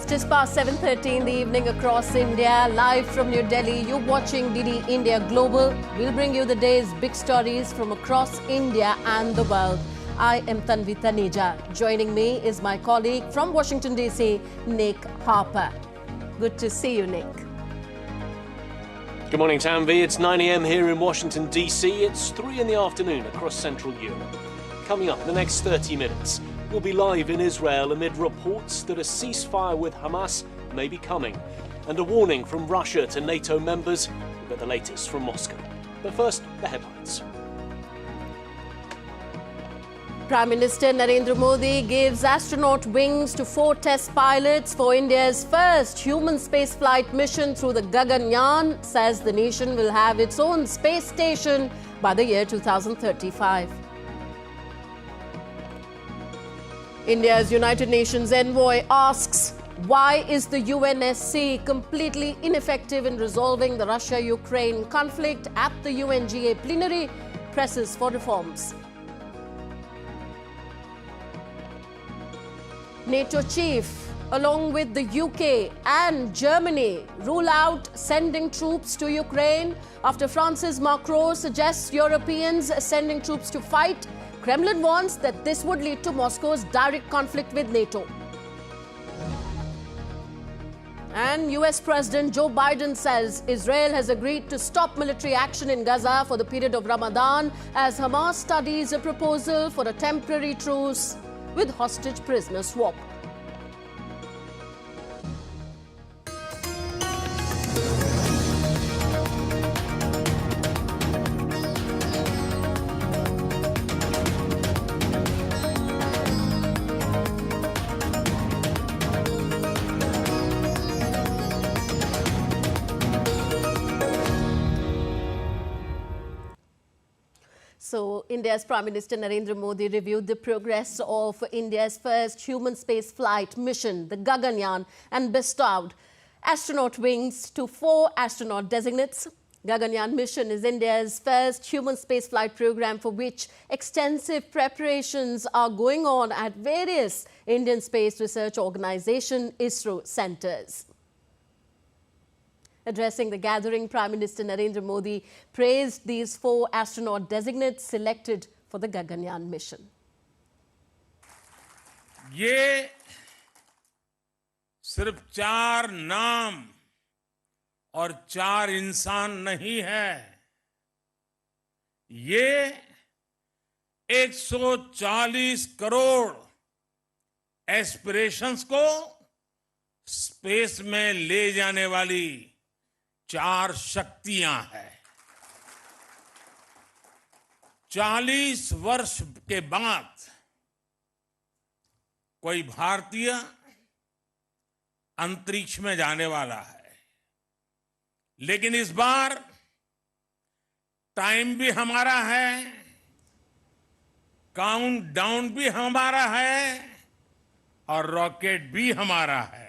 Just past 7:30 in the evening across India, live from New Delhi. You're watching DD India Global. We'll bring you the day's big stories from across India and the world. I am Tanvi Taneja. Joining me is my colleague from Washington, D.C., Nick Harper. Good to see you, Nick. Good morning, Tanvi. It's 9 a.m. here in Washington, D.C. It's 3 in the afternoon across Central Europe. Coming up in the next 30 minutes, we'll be live in Israel amid reports that a ceasefire with Hamas may be coming, and a warning from Russia to NATO members. We'll get the latest from Moscow. But first, the headlines. Prime Minister Narendra Modi gives astronaut wings to 4 test pilots for India's first human spaceflight mission through the Gaganyaan, says the nation will have its own space station by the year 2035. India's United Nations envoy asks, why is the UNSC completely ineffective in resolving the Russia-Ukraine conflict? At the UNGA plenary, presses for reforms. NATO chief, along with the UK and Germany, rule out sending troops to Ukraine after France's Macron suggests Europeans sending troops to fight. Kremlin warns that this would lead to Moscow's direct conflict with NATO. And US President Joe Biden says Israel has agreed to stop military action in Gaza for the period of Ramadan as Hamas studies a proposal for a temporary truce with hostage prisoner swap. So, India's Prime Minister Narendra Modi reviewed the progress of India's first human space flight mission, the Gaganyaan, and bestowed astronaut wings to 4 astronaut designates. Gaganyaan mission is India's first human space flight program for which extensive preparations are going on at various Indian Space Research Organisation ISRO centres. Addressing the gathering, Prime Minister Narendra Modi praised these 4 astronaut designates selected for the Gaganyaan mission. ये सिर्फ 4 नाम और 4 इंसान नहीं है, ये 140 crore aspirations को space में ले जाने वाली 4 शक्तियां हैं। 40 वर्ष के बाद कोई भारतीय अंतरिक्ष में जाने वाला है, लेकिन इस बार टाइम भी हमारा है, काउंटडाउन भी हमारा है और रॉकेट भी हमारा है।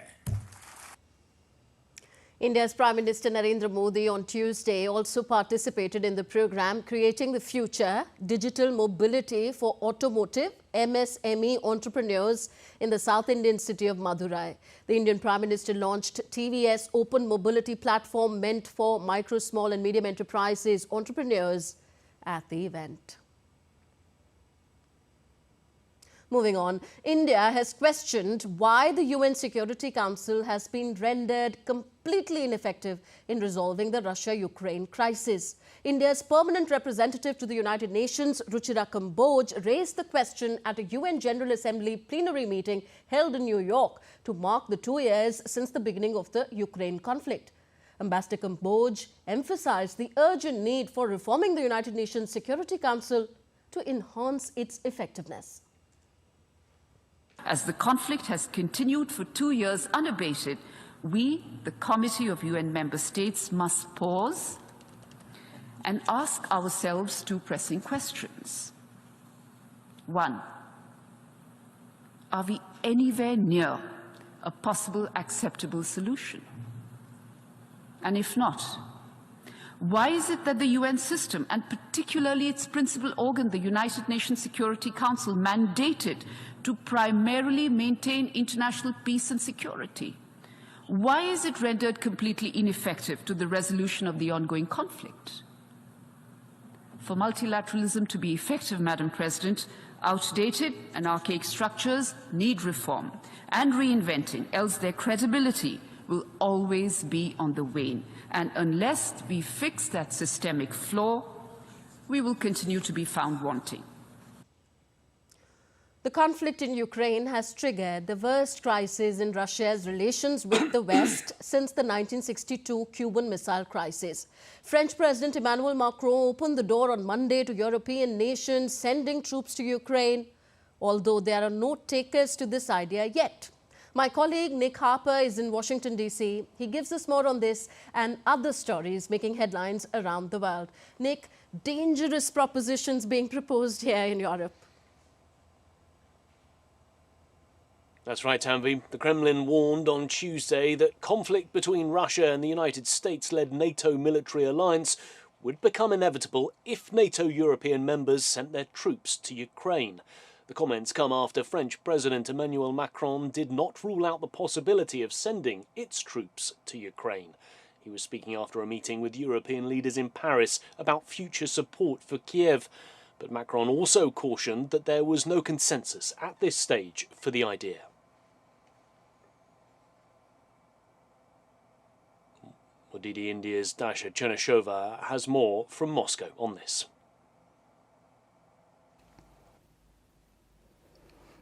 India's Prime Minister Narendra Modi on Tuesday also participated in the program Creating the Future, Digital Mobility for Automotive MSME Entrepreneurs in the South Indian city of Madurai. The Indian Prime Minister launched TVS Open Mobility Platform meant for micro, small and medium enterprises entrepreneurs at the event. Moving on, India has questioned why the UN Security Council has been rendered completely ineffective in resolving the Russia-Ukraine crisis. India's permanent representative to the United Nations, Ruchira Kamboj, raised the question at a UN General Assembly plenary meeting held in New York to mark the 2 years since the beginning of the Ukraine conflict. Ambassador Kamboj emphasized the urgent need for reforming the United Nations Security Council to enhance its effectiveness. As the conflict has continued for 2 years unabated, we, the Committee of UN Member States, must pause and ask ourselves 2 pressing questions. 1. Are we anywhere near a possible acceptable solution? And if not, why is it that the UN system, and particularly its principal organ, the United Nations Security Council, mandated to primarily maintain international peace and security, Why is it rendered completely ineffective to the resolution of the ongoing conflict? For multilateralism to be effective, Madam President, outdated and archaic structures need reform and reinventing, else their credibility will always be on the wane. And unless we fix that systemic flaw, we will continue to be found wanting. The conflict in Ukraine has triggered the worst crisis in Russia's relations with the West since the 1962 Cuban Missile Crisis. French President Emmanuel Macron opened the door on Monday to European nations sending troops to Ukraine, although there are no takers to this idea yet. My colleague Nick Harper is in Washington, D.C. He gives us more on this and other stories making headlines around the world. Nick, dangerous propositions being proposed here in Europe. That's right, Tanvi. The Kremlin warned on Tuesday that conflict between Russia and the United States-led NATO military alliance would become inevitable if NATO European members sent their troops to Ukraine. The comments come after French President Emmanuel Macron did not rule out the possibility of sending its troops to Ukraine. He was speaking after a meeting with European leaders in Paris about future support for Kiev. But Macron also cautioned that there was no consensus at this stage for the idea. DD India's Dasha Chernyshova has more from Moscow on this.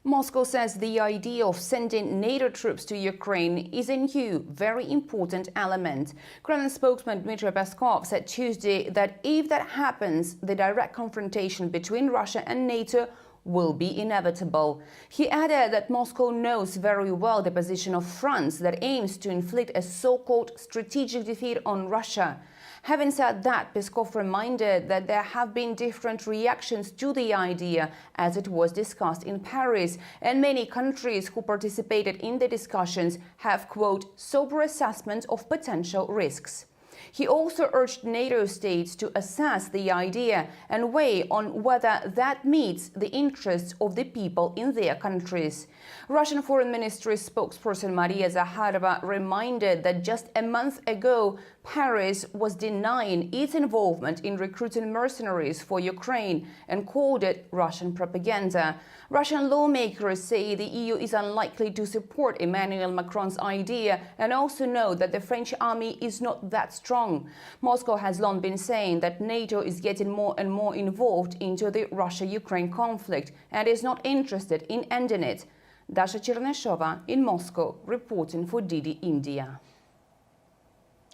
Moscow says the idea of sending NATO troops to Ukraine is a new, very important element. Kremlin spokesman Dmitry Peskov said Tuesday that if that happens, the direct confrontation between Russia and NATO will be inevitable. He added that Moscow knows very well the position of France that aims to inflict a so-called strategic defeat on Russia. Having said that, Peskov reminded that there have been different reactions to the idea as it was discussed in Paris, and many countries who participated in the discussions have, quote, sober assessment of potential risks. He also urged NATO states to assess the idea and weigh on whether that meets the interests of the people in their countries. Russian Foreign Ministry spokesperson Maria Zakharova reminded that just a month ago, Paris was denying its involvement in recruiting mercenaries for Ukraine and called it Russian propaganda. Russian lawmakers say the EU is unlikely to support Emmanuel Macron's idea and also know that the French army is not that strong. Moscow has long been saying that NATO is getting more and more involved into the Russia-Ukraine conflict and is not interested in ending it. Dasha Chernyshova in Moscow, reporting for DD India.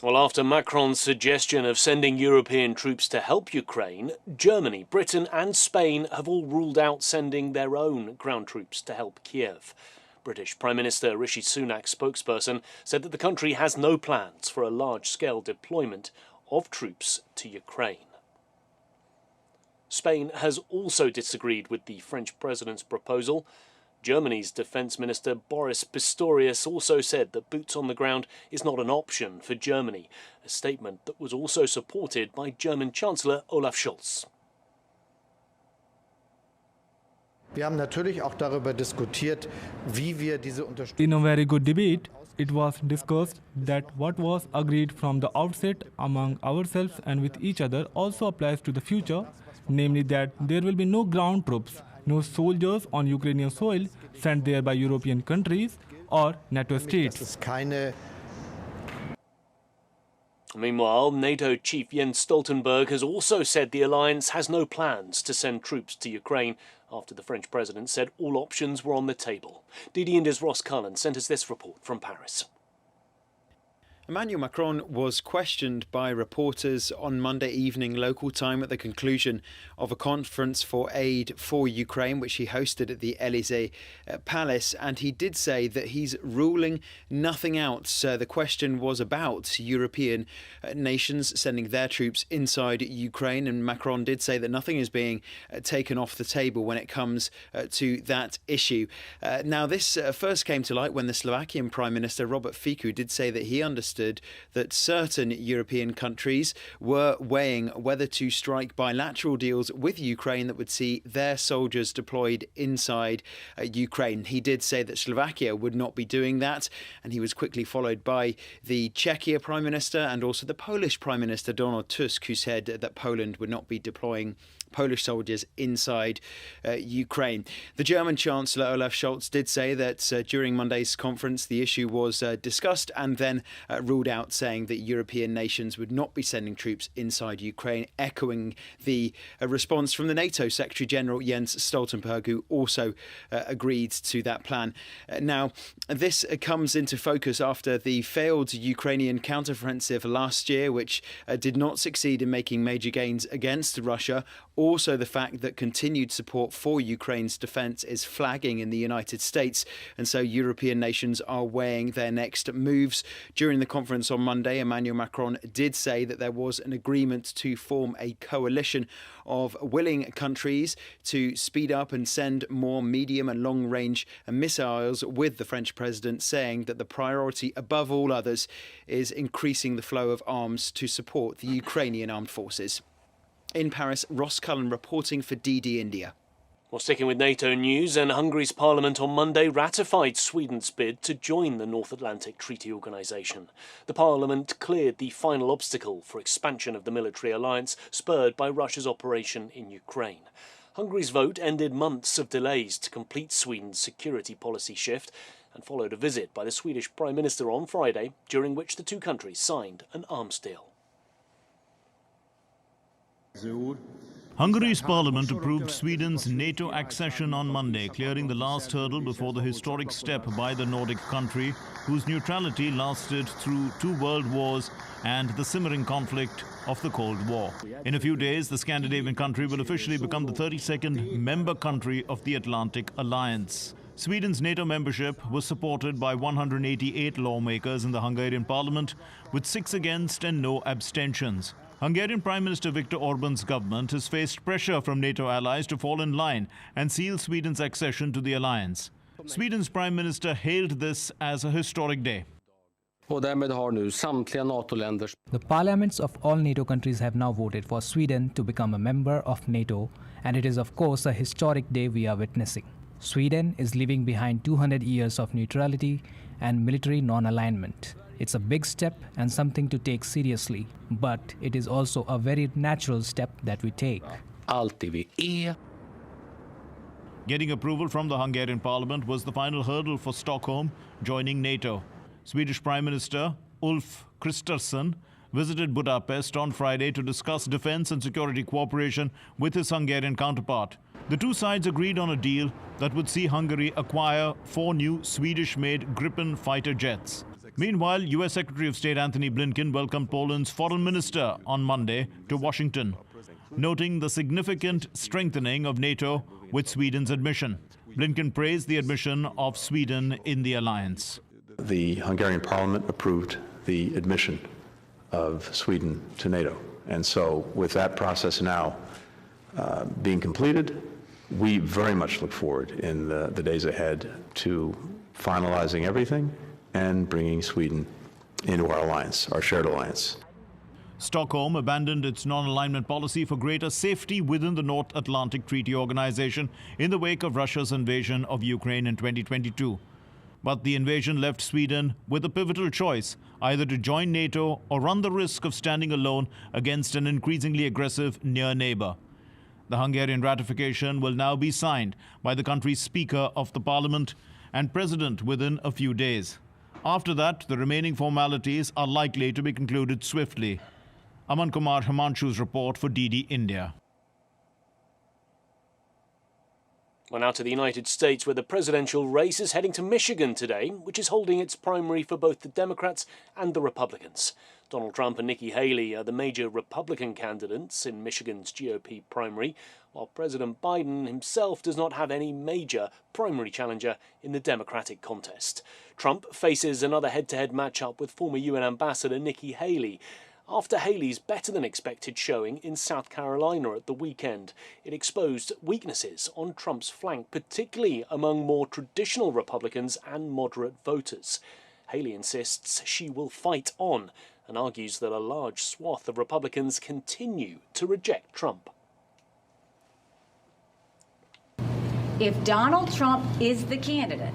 Well, after Macron's suggestion of sending European troops to help Ukraine, Germany, Britain and Spain have all ruled out sending their own ground troops to help Kiev. British Prime Minister Rishi Sunak's spokesperson said that the country has no plans for a large-scale deployment of troops to Ukraine. Spain has also disagreed with the French president's proposal. Germany's Defence Minister Boris Pistorius also said that boots on the ground is not an option for Germany, a statement that was also supported by German Chancellor Olaf Scholz. In a very good debate, it was discussed that what was agreed from the outset among ourselves and with each other also applies to the future, namely that there will be no ground troops, no soldiers on Ukrainian soil sent there by European countries or NATO states. Meanwhile, NATO chief Jens Stoltenberg has also said the alliance has no plans to send troops to Ukraine after the French president said all options were on the table. DD India's Ross Cullen sent us this report from Paris. Emmanuel Macron was questioned by reporters on Monday evening local time at the conclusion of a conference for aid for Ukraine, which he hosted at the Elysee Palace, and he did say that he's ruling nothing out. So the question was about European nations sending their troops inside Ukraine, and Macron did say that nothing is being taken off the table when it comes to that issue. Now, this first came to light when the Slovakian Prime Minister Robert Fico did say that he understood understood that certain European countries were weighing whether to strike bilateral deals with Ukraine that would see their soldiers deployed inside Ukraine. He did say that Slovakia would not be doing that, and he was quickly followed by the Czechia Prime Minister and also the Polish Prime Minister Donald Tusk, who said that Poland would not be deploying Polish soldiers inside Ukraine. The German Chancellor Olaf Scholz did say that during Monday's conference the issue was discussed and then ruled out, saying that European nations would not be sending troops inside Ukraine, echoing the response from the NATO Secretary General Jens Stoltenberg, who also agreed to that plan. Now, this comes into focus after the failed Ukrainian counteroffensive last year, which did not succeed in making major gains against Russia. Also, the fact that continued support for Ukraine's defence is flagging in the United States, and so European nations are weighing their next moves. During the conference on Monday, Emmanuel Macron did say that there was an agreement to form a coalition of willing countries to speed up and send more medium and long-range missiles, with the French president saying that the priority above all others is increasing the flow of arms to support the Ukrainian armed forces. In Paris, Ross Cullen reporting for DD India. Well, sticking with NATO news, and Hungary's parliament on Monday ratified Sweden's bid to join the North Atlantic Treaty Organisation. The parliament cleared the final obstacle for expansion of the military alliance spurred by Russia's operation in Ukraine. Hungary's vote ended months of delays to complete Sweden's security policy shift and followed a visit by the Swedish Prime Minister on Friday, during which the two countries signed an arms deal. Hungary's parliament approved Sweden's NATO accession on Monday, clearing the last hurdle before the historic step by the Nordic country, whose neutrality lasted through 2 world wars and the simmering conflict of the Cold War. In a few days, the Scandinavian country will officially become the 32nd member country of the Atlantic Alliance. Sweden's NATO membership was supported by 188 lawmakers in the Hungarian parliament, with 6 against and no abstentions. Hungarian Prime Minister Viktor Orban's government has faced pressure from NATO allies to fall in line and seal Sweden's accession to the alliance. Sweden's Prime Minister hailed this as a historic day. The parliaments of all NATO countries have now voted for Sweden to become a member of NATO, and it is of course a historic day we are witnessing. Sweden is leaving behind 200 years of neutrality and military non-alignment. It's a big step and something to take seriously, but it is also a very natural step that we take. Getting approval from the Hungarian parliament was the final hurdle for Stockholm joining NATO. Swedish Prime Minister Ulf Kristersson visited Budapest on Friday to discuss defense and security cooperation with his Hungarian counterpart. The two sides agreed on a deal that would see Hungary acquire 4 new Swedish-made Gripen fighter jets. Meanwhile, U.S. Secretary of State Antony Blinken welcomed Poland's foreign minister on Monday to Washington, noting the significant strengthening of NATO with Sweden's admission. Blinken praised the admission of Sweden in the alliance. The Hungarian parliament approved the admission of Sweden to NATO. And so with that process now being completed, we very much look forward in the days ahead to finalizing everything and bringing Sweden into our alliance, our shared alliance. Stockholm abandoned its non-alignment policy for greater safety within the North Atlantic Treaty Organization in the wake of Russia's invasion of Ukraine in 2022. But the invasion left Sweden with a pivotal choice, either to join NATO or run the risk of standing alone against an increasingly aggressive near neighbor. The Hungarian ratification will now be signed by the country's Speaker of the Parliament and President within a few days. After that, the remaining formalities are likely to be concluded swiftly. Aman Kumar Himanshu's report for DD India. Well, now to the United States, where the presidential race is heading to Michigan today, which is holding its primary for both the Democrats and the Republicans. Donald Trump and Nikki Haley are the major Republican candidates in Michigan's GOP primary, while President Biden himself does not have any major primary challenger in the Democratic contest. Trump faces another head-to-head matchup with former UN Ambassador Nikki Haley, after Haley's better-than-expected showing in South Carolina at the weekend. It exposed weaknesses on Trump's flank, particularly among more traditional Republicans and moderate voters. Haley insists she will fight on and argues that a large swath of Republicans continue to reject Trump. If Donald Trump is the candidate,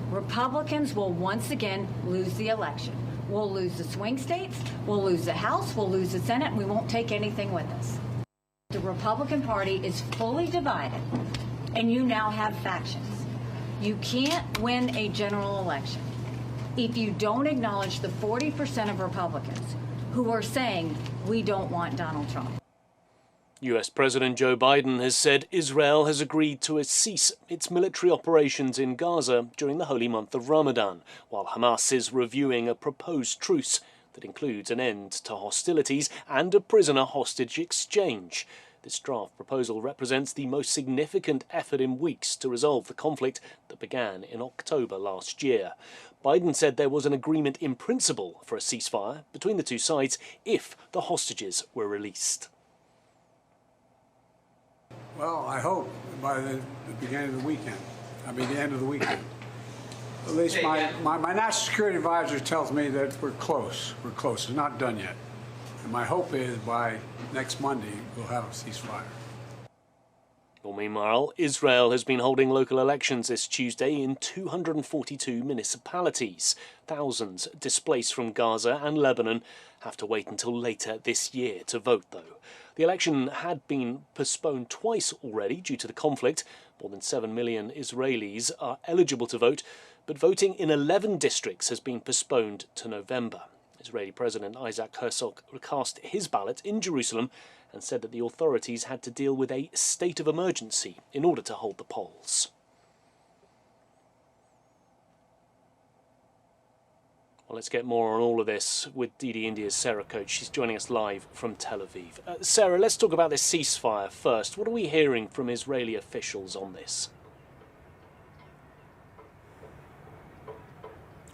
Republicans will once again lose the election. We'll lose the swing states, we'll lose the House, we'll lose the Senate, and we won't take anything with us. The Republican Party is fully divided, and you now have factions. You can't win a general election if you don't acknowledge the 40% of Republicans who are saying we don't want Donald Trump. US President Joe Biden has said Israel has agreed to cease its military operations in Gaza during the holy month of Ramadan, while Hamas is reviewing a proposed truce that includes an end to hostilities and a prisoner hostage exchange. This draft proposal represents the most significant effort in weeks to resolve the conflict that began in October last year. Biden said there was an agreement in principle for a ceasefire between the two sides if the hostages were released. Well, I hope by the beginning of the weekend. The end of the weekend. At least my national security advisor tells me that we're close. We're close. It's not done yet. And my hope is by next Monday we'll have a ceasefire. Well, meanwhile, Israel has been holding local elections this Tuesday in 242 municipalities. Thousands displaced from Gaza and Lebanon have to wait until later this year to vote, though. The election had been postponed twice already due to the conflict. More than 7 million Israelis are eligible to vote, but voting in 11 districts has been postponed to November. Israeli President Isaac Herzog cast his ballot in Jerusalem and said that the authorities had to deal with a state of emergency in order to hold the polls. Well, let's get more on all of this with DD India's Sarah Coates. She's joining us live from Tel Aviv. Sarah, let's talk about this ceasefire first. What are we hearing from Israeli officials on this?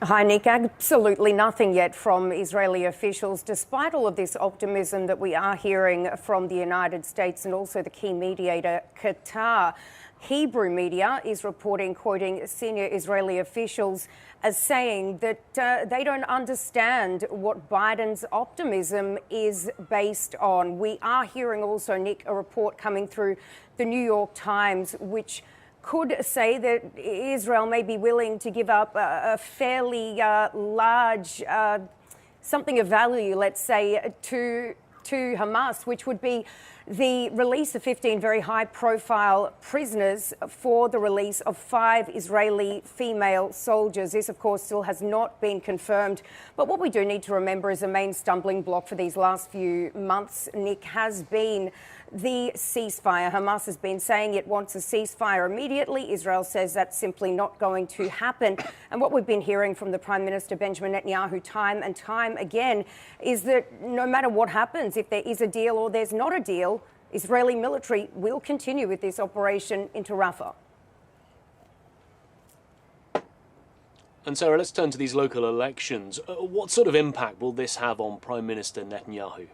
Hi, Nick. Absolutely nothing yet from Israeli officials, despite all of this optimism that we are hearing from the United States and also the key mediator, Qatar. Hebrew media is reporting, quoting senior Israeli officials, as saying that they don't understand what Biden's optimism is based on. We are hearing also, Nick, a report coming through the New York Times, which could say that Israel may be willing to give up a fairly large, something of value, let's say, to Hamas, which would be the release of 15 very high-profile prisoners for the release of 5 Israeli female soldiers. This, of course, still has not been confirmed. But what we do need to remember is a main stumbling block for these last few months, Nick, has been the ceasefire. Hamas has been saying it wants a ceasefire immediately. Israel says that's simply not going to happen. And what we've been hearing from the Prime Minister Benjamin Netanyahu time and time again is that no matter what happens, if there is a deal or there's not a deal, Israeli military will continue with this operation into Rafah. And Sarah, let's turn to these local elections. What sort of impact will this have on Prime Minister Netanyahu?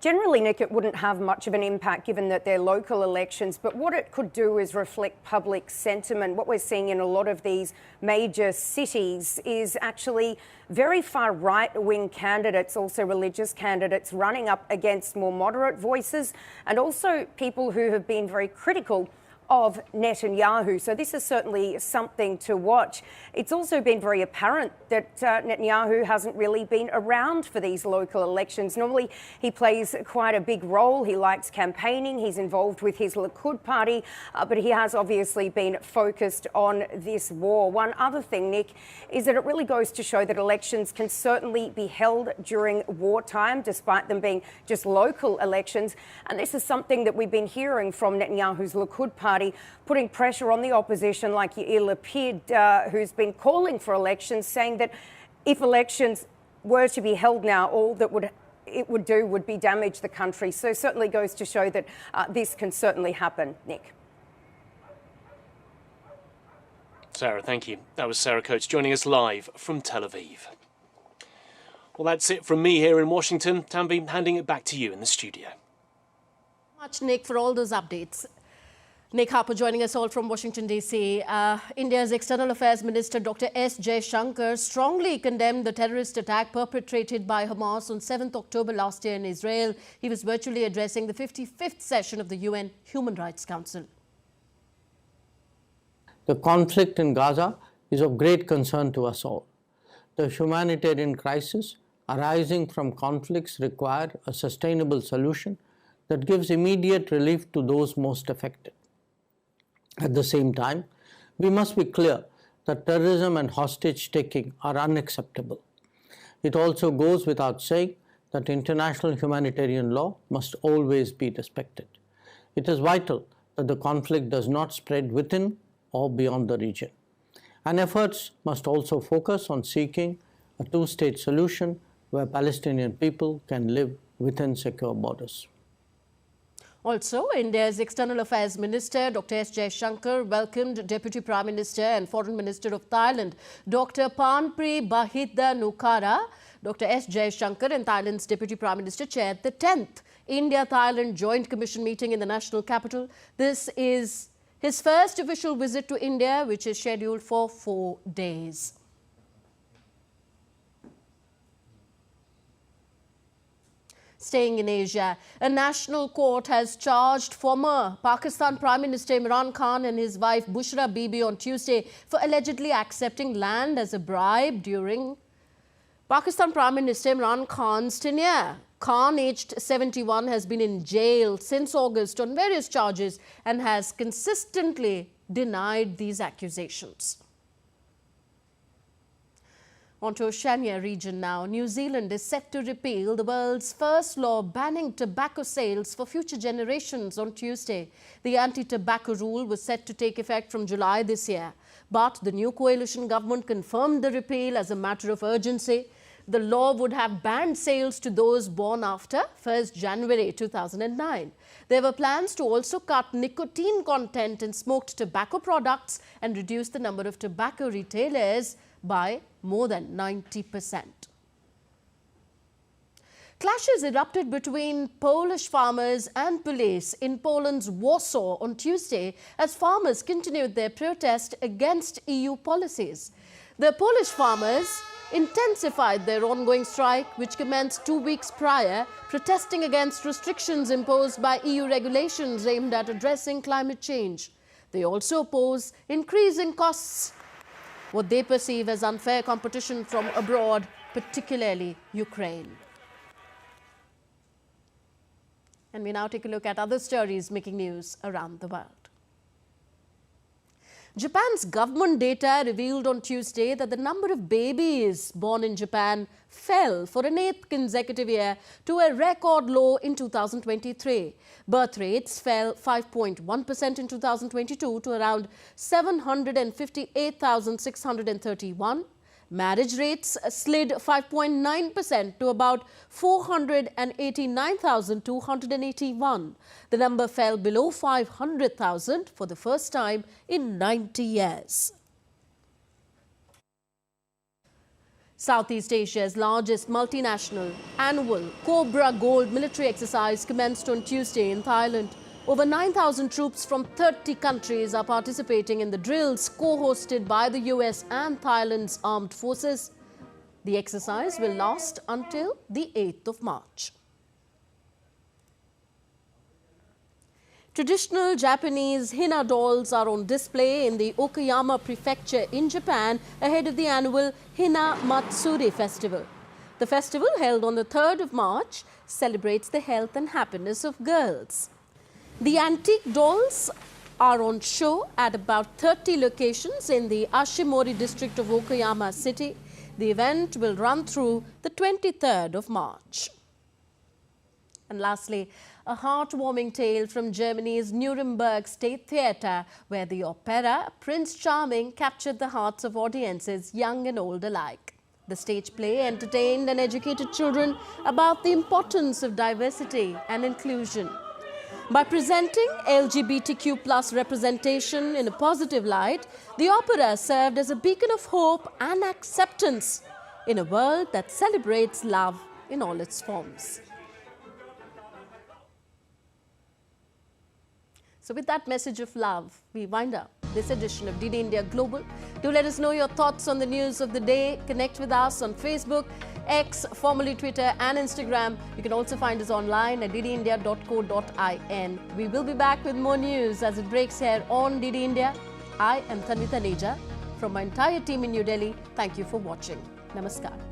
Generally, Nick, it wouldn't have much of an impact given that they're local elections, but what it could do is reflect public sentiment. What we're seeing in a lot of these major cities is actually very far right-wing candidates, also religious candidates, running up against more moderate voices and also people who have been very critical of Netanyahu. So this is certainly something to watch. It's also been very apparent that Netanyahu hasn't really been around for these local elections. Normally, he plays quite a big role. He likes campaigning. He's involved with his Likud party, but he has obviously been focused on this war. One other thing, Nick, is that it really goes to show that elections can certainly be held during wartime, despite them being just local elections. And this is something that we've been hearing from Netanyahu's Likud party, putting pressure on the opposition like Yair Lapid, who's been calling for elections, saying that if elections were to be held now, all that it would do would be damage the country. So certainly goes to show that this can certainly happen, Nick. Sarah, thank you. That was Sarah Coates joining us live from Tel Aviv. Well, that's it from me here in Washington. Tanvi, handing it back to you in the studio. Much, Nick, for all those updates. Nick Harper joining us all from Washington, D.C. India's External Affairs Minister Dr. S. Jaishankar strongly condemned the terrorist attack perpetrated by Hamas on 7th October last year in Israel. He was virtually addressing the 55th session of the UN Human Rights Council. The conflict in Gaza is of great concern to us all. The humanitarian crisis arising from conflicts require a sustainable solution that gives immediate relief to those most affected. At the same time, we must be clear that terrorism and hostage-taking are unacceptable. It also goes without saying that international humanitarian law must always be respected. It is vital that the conflict does not spread within or beyond the region. And efforts must also focus on seeking a two-state solution where Palestinian people can live within secure borders. Also, India's External Affairs Minister Dr. S. Jaishankar welcomed Deputy Prime Minister and Foreign Minister of Thailand, Dr. Parnpree Bahiddha-Nukara. Dr. S. Jaishankar and Thailand's Deputy Prime Minister chaired the 10th India-Thailand Joint Commission meeting in the national capital. This is his first official visit to India, which is scheduled for 4 days. Staying in Asia, a national court has charged former Pakistan Prime Minister Imran Khan and his wife Bushra Bibi on Tuesday for allegedly accepting land as a bribe during Pakistan Prime Minister Imran Khan's tenure. Khan, aged 71, has been in jail since August on various charges and has consistently denied these accusations. On to Oceania region now. New Zealand is set to repeal the world's first law banning tobacco sales for future generations on Tuesday. The anti-tobacco rule was set to take effect from July this year. But the new coalition government confirmed the repeal as a matter of urgency. The law would have banned sales to those born after 1st January 2009. There were plans to also cut nicotine content in smoked tobacco products and reduce the number of tobacco retailers by more than 90%. Clashes erupted between Polish farmers and police in Poland's Warsaw on Tuesday as farmers continued their protest against EU policies. The Polish farmers intensified their ongoing strike, which commenced 2 weeks prior, protesting against restrictions imposed by EU regulations aimed at addressing climate change. They also oppose increasing costs, what they perceive as unfair competition from abroad, particularly Ukraine. And we now take a look at other stories making news around the world. Japan's government data revealed on Tuesday that the number of babies born in Japan fell for an 8th consecutive year to a record low in 2023. Birth rates fell 5.1% in 2022 to around 758,631. Marriage rates slid 5.9% to about 489,281. The number fell below 500,000 for the first time in 90 years. Southeast Asia's largest multinational annual Cobra Gold military exercise commenced on Tuesday in Thailand. Over 9,000 troops from 30 countries are participating in the drills co-hosted by the US and Thailand's armed forces. The exercise will last until the 8th of March. Traditional Japanese henna dolls are on display in the Okayama prefecture in Japan ahead of the annual Henna Matsuri festival. The festival, held on the 3rd of March, celebrates the health and happiness of girls. The antique dolls are on show at about 30 locations in the Ashimori district of Okayama City. The event will run through the 23rd of March. And lastly, a heartwarming tale from Germany's Nuremberg State Theatre, where the opera Prince Charming captured the hearts of audiences, young and old alike. The stage play entertained and educated children about the importance of diversity and inclusion. By presenting LGBTQ+ representation in a positive light, the opera served as a beacon of hope and acceptance in a world that celebrates love in all its forms. So with that message of love, we wind up this edition of DD India Global. Do let us know your thoughts on the news of the day. Connect with us on Facebook, X, formerly Twitter and Instagram. You can also find us online at ddindia.co.in. We will be back with more news as it breaks here on DD India. I am Tanvita Neja. From my entire team in New Delhi, thank you for watching. Namaskar.